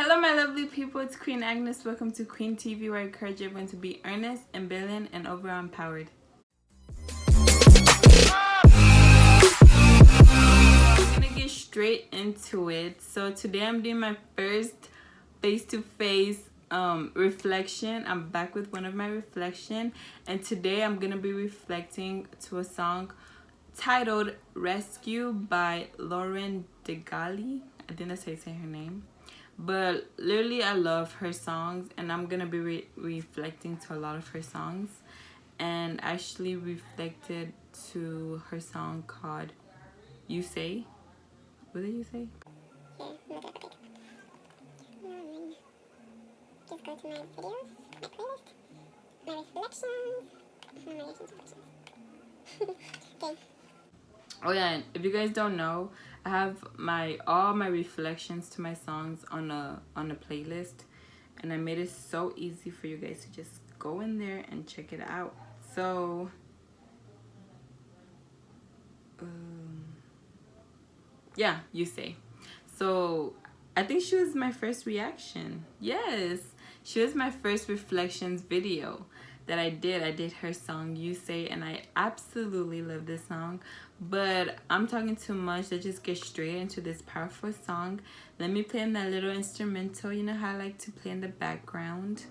Hello my lovely people, it's Queen Agnes. Welcome to QueeenTv, where I encourage everyone to be earnest, ambivalent, and overall empowered. I'm gonna get straight into it. So today I'm doing my first face-to-face reflection. I'm back with one of my reflection, and today I'm gonna be reflecting to a song titled Rescue by Lauren Daigle. I think that's how you say her name. But literally I love her songs, and I'm gonna be reflecting to a lot of her songs, and actually reflected to her song called You Say. What did you say? Just go to my videos, my playlist, my reflections, my reflections. Okay. Oh yeah, and if you guys don't know, I have all my reflections to my songs on a playlist, and I made it so easy for you guys to just go in there and check it out. So yeah, You Say. So I think she was my first reaction. Yes, she was my first reflections video that I did. I did her song You Say, and I absolutely love this song. But I'm talking too much. Let's just get straight into this powerful song. Let me play in that little instrumental. You know how I like to play in the background,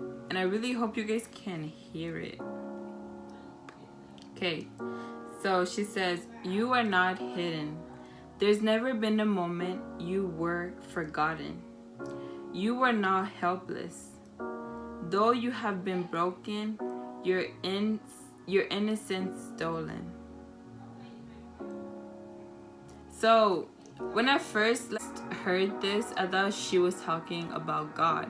and I really hope you guys can hear it. Okay, so she says, you are not hidden. There's never been a moment you were forgotten. You were not helpless. Though you have been broken, your innocence stolen. So when I first heard this, I thought she was talking about God.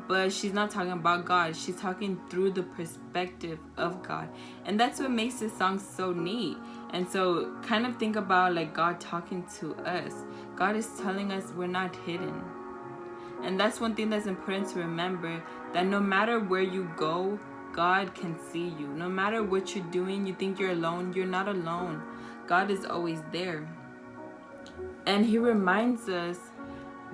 But she's not talking about God. She's talking through the perspective of God. And that's what makes this song so neat. And so kind of think about like God talking to us. God is telling us we're not hidden. And that's one thing that's important to remember, that no matter where you go, God can see you. No matter what you're doing, you think you're alone, you're not alone. God is always there. And he reminds us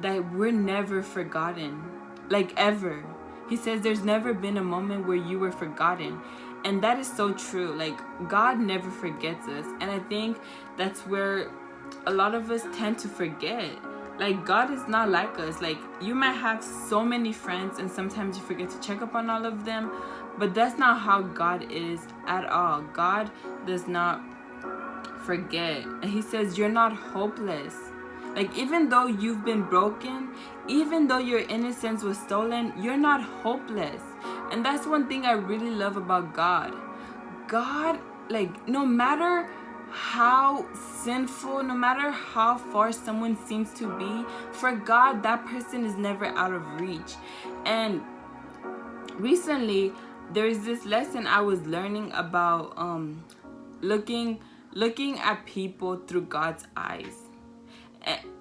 that we're never forgotten. Like ever. He says there's never been a moment where you were forgotten. And that is so true. Like God never forgets us. And I think that's where a lot of us tend to forget. Like God is not like us. Like you might have so many friends and sometimes you forget to check up on all of them. But that's not how God is at all. God does not forget. And he says you're not hopeless. Like even though you've been broken, even though your innocence was stolen, you're not hopeless. And that's one thing I really love about God. God, like no matter how sinful, no matter how far someone seems to be, for God, that person is never out of reach. And recently, there is this lesson I was learning about looking at people through God's eyes.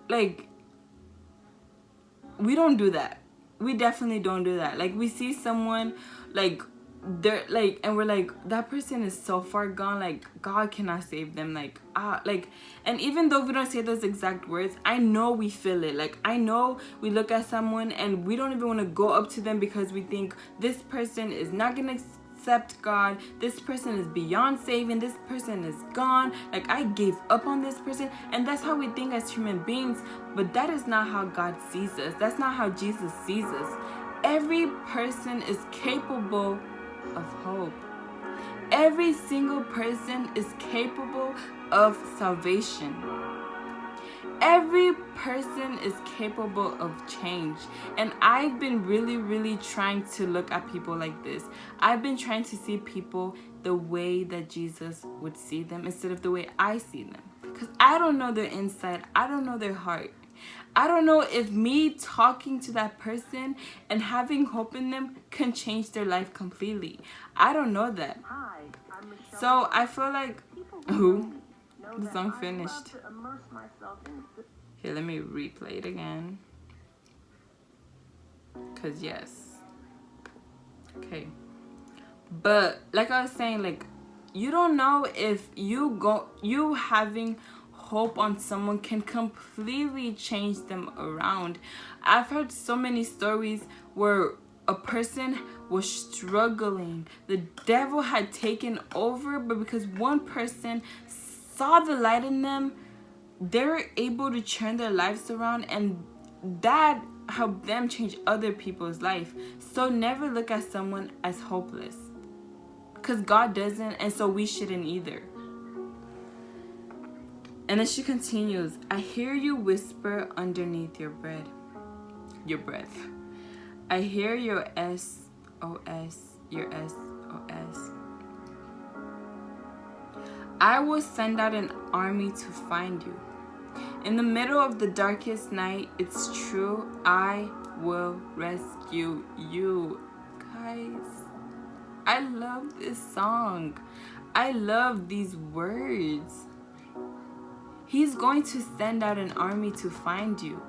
Like we don't do that. We definitely don't do that. Like we see someone like they're like, and we're like, that person is so far gone, like God cannot save them, like and even though we don't say those exact words, I know we feel it. Like I know we look at someone and we don't even want to go up to them because we think this person is not gonna accept God, this person is beyond saving, this person is gone, like I gave up on this person. And that's how we think as human beings, but that is not how God sees us. That's not how Jesus sees us. Every person is capable of hope. Every single person is capable of salvation. Every person is capable of change. And I've been really trying to look at people like this. I've been trying to see people the way that Jesus would see them instead of the way I see them. Because I don't know their inside. I don't know their heart. I don't know if me talking to that person and having hope in them can change their life completely. I don't know that. So I feel like, the song finished. Here, let me replay it again. Cause yes. Okay. But like I was saying, like you don't know if you having hope on someone can completely change them around. I've heard so many stories where a person was struggling, the devil had taken over, but because one person saw the light in them, they were able to turn their lives around, and that helped them change other people's life. So never look at someone as hopeless, because God doesn't, and so we shouldn't either. And then she continues, I hear you whisper underneath your breath. I hear your SOS, your SOS. I will send out an army to find you. In the middle of the darkest night, it's true, I will rescue you. Guys, I love this song. I love these words. He's going to send out an army to find you.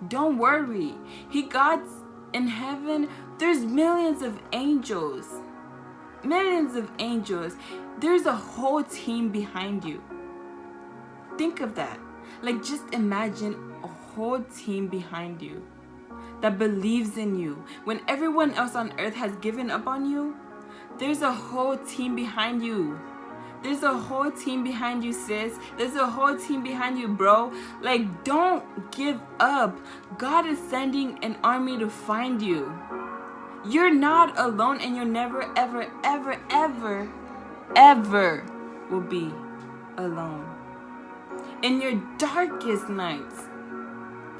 Don't worry. God's in heaven. There's millions of angels. Millions of angels. There's a whole team behind you. Think of that. Like, just imagine a whole team behind you that believes in you. When everyone else on earth has given up on you, there's a whole team behind you. There's a whole team behind you, sis. There's a whole team behind you, bro. Like, don't give up. God is sending an army to find you. You're not alone, and you're never, ever, ever, ever, ever will be alone. In your darkest nights,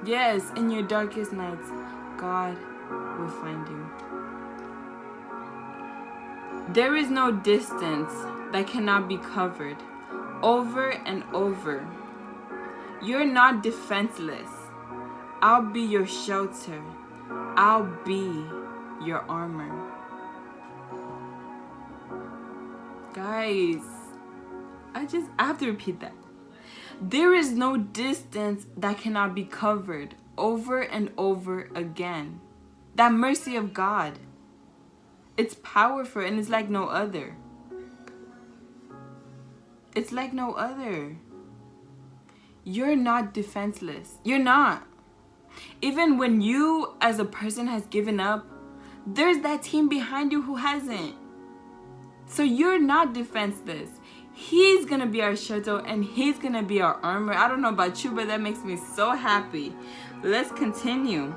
yes, in your darkest nights, God will find you. There is no distance that cannot be covered over and over. You're not defenseless. I'll be your shelter. I'll be your armor. Guys, I have to repeat that. There is no distance that cannot be covered over and over again. That mercy of God, it's powerful, and it's like no other. It's like no other. You're not defenseless. You're not. Even when you as a person has given up, there's that team behind you who hasn't. So you're not defenseless. He's gonna be our shelter, and he's gonna be our armor. I don't know about you, but that makes me so happy. Let's continue.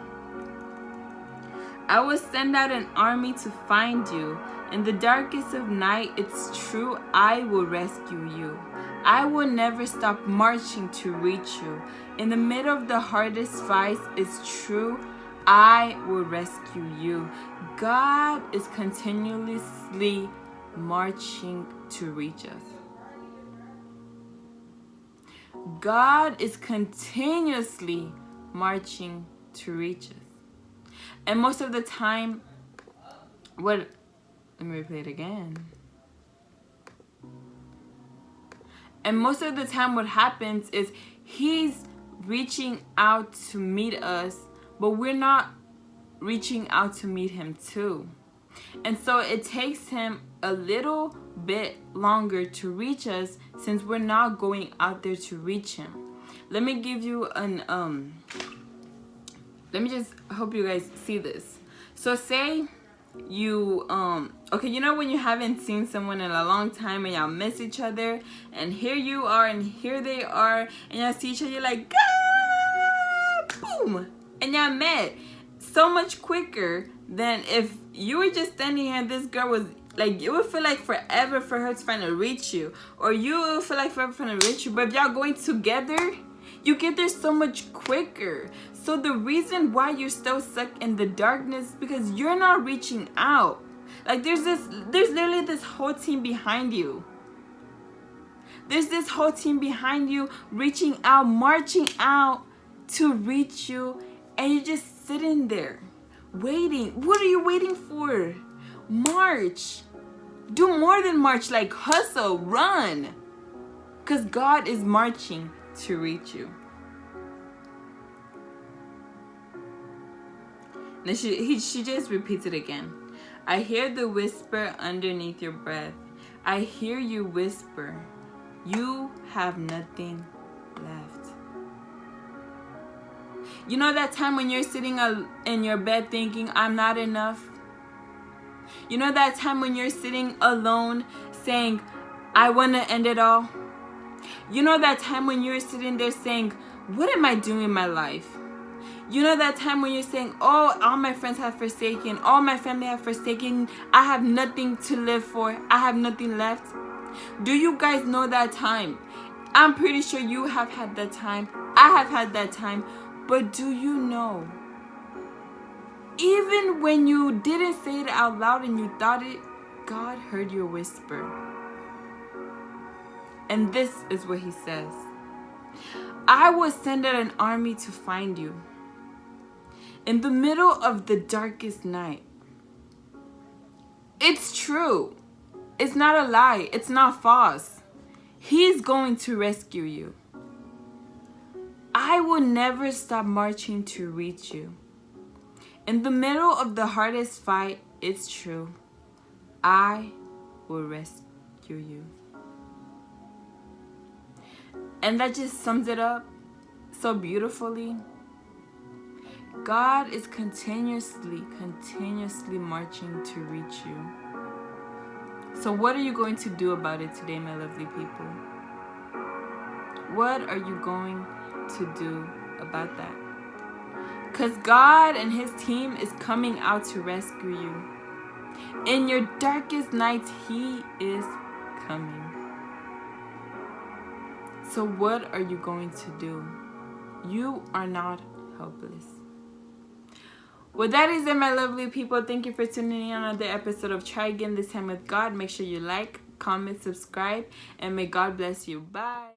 I will send out an army to find you. In the darkest of night, it's true, I will rescue you. I will never stop marching to reach you. In the middle of the hardest fights, it's true, I will rescue you. God is continuously marching to reach us. God is continuously marching to reach us. And most of the time, let me replay it again. And most of the time what happens is he's reaching out to meet us, but we're not reaching out to meet him too. And so it takes him a little bit longer to reach us, since we're not going out there to reach him. Let me give you an let me just hope you guys see this. So say you okay, you know when you haven't seen someone in a long time and y'all miss each other, and here you are and here they are, and y'all see each other, you're like, ah, boom, and y'all met so much quicker than if you were just standing here and this girl was like, it would feel like forever for her to finally reach you, or you would feel like forever for her to reach you. But if y'all going together, you get there so much quicker. So the reason why you're still stuck in the darkness is because you're not reaching out. Like there's literally this whole team behind you. There's this whole team behind you reaching out, marching out to reach you, and you're just sitting there waiting. What are you waiting for? March. Do more than march, like hustle, run. Because God is marching to reach you. Then she just repeats it again. I hear the whisper underneath your breath. I hear you whisper. You have nothing You know that time when you're sitting in your bed thinking, I'm not enough? You know that time when you're sitting alone saying, I want to end it all? You know that time when you're sitting there saying, what am I doing in my life? You know that time when you're saying, oh, all my friends have forsaken, all my family have forsaken, I have nothing to live for, I have nothing left? Do you guys know that time? I'm pretty sure you have had that time. I have had that time. But do you know, even when you didn't say it out loud and you thought it, God heard your whisper. And this is what he says. I will send out an army to find you. In the middle of the darkest night. It's true. It's not a lie. It's not false. He's going to rescue you. I will never stop marching to reach you. In the middle of the hardest fight, it's true. I will rescue you. And that just sums it up so beautifully. God is continuously marching to reach you. So what are you going to do about it today, my lovely people? What are you going to do about that? Because God and his team is coming out to rescue you. In your darkest nights, he is coming. So what are you going to do? You are not helpless. Well, that is it, my lovely people. Thank you for tuning in on another episode of Try Again, This Time with God. Make sure you like, comment, subscribe, and may God bless you. Bye.